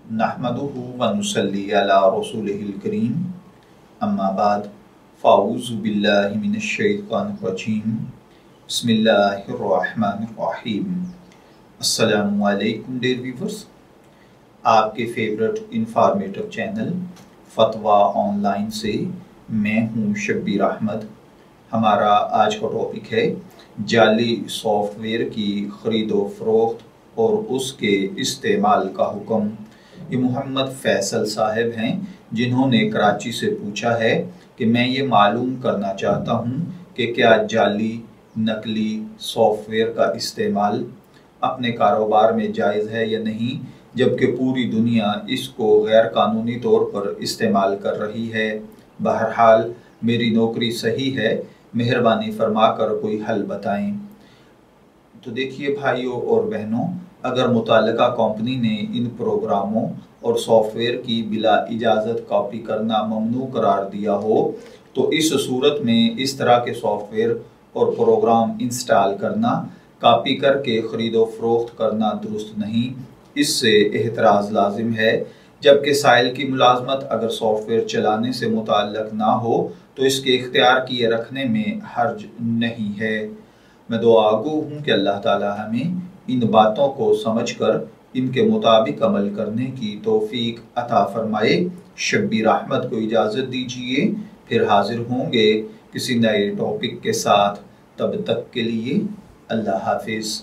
नहमदुहु व नुसल्ली अला रसूलिहिल करीम अम्मा बाद फ़ाऊज़ु बिल्लाहि मिनश शैतानिर रजीम बिस्मिल्लाहिर रहमानिर रहीम। अस्सलामु अलैकुम डियर व्यूअर्स, आपके फेवरेट इंफॉर्मेटिव चैनल फतवा ऑनलाइन से मैं हूँ शब्बीर अहमद। हमारा आज का टॉपिक है जाली सॉफ्टवेयर की ख़रीदो फरोख्त और उसके इस्तेमाल का हुक्म। ये मोहम्मद फैसल साहब हैं जिन्होंने कराची से पूछा है कि मैं ये मालूम करना चाहता हूँ कि क्या जाली नकली सॉफ्टवेयर का इस्तेमाल अपने कारोबार में जायज़ है या नहीं, जबकि पूरी दुनिया इसको गैर कानूनी तौर पर इस्तेमाल कर रही है। बहरहाल मेरी नौकरी सही है, मेहरबानी फरमाकर कोई हल बताएं। तो देखिए भाइयों और बहनों, अगर मुताल्लिका कंपनी ने इन प्रोग्रामों और सॉफ्टवेयर की बिला इजाज़त कॉपी करना ममनू करार दिया हो तो इस सूरत में इस तरह के सॉफ्टवेयर और प्रोग्राम इंस्टॉल करना, कॉपी करके ख़रीदो फरोख्त करना दुरुस्त नहीं, इससे एहतराज़ लाजिम है। जबकि साइल की मुलाजमत अगर सॉफ्टवेयर चलाने से मुताल्लिक ना हो तो इसके इख्तियार किए रखने में हर्ज नहीं है। मैं दुआगो हूँ कि अल्लाह ताला हमें इन बातों को समझकर इनके मुताबिक अमल करने की तौफीक अता फरमाए। शब्बीर अहमद को इजाज़त दीजिए, फिर हाजिर होंगे किसी नए टॉपिक के साथ। तब तक के लिए अल्लाह हाफिज़।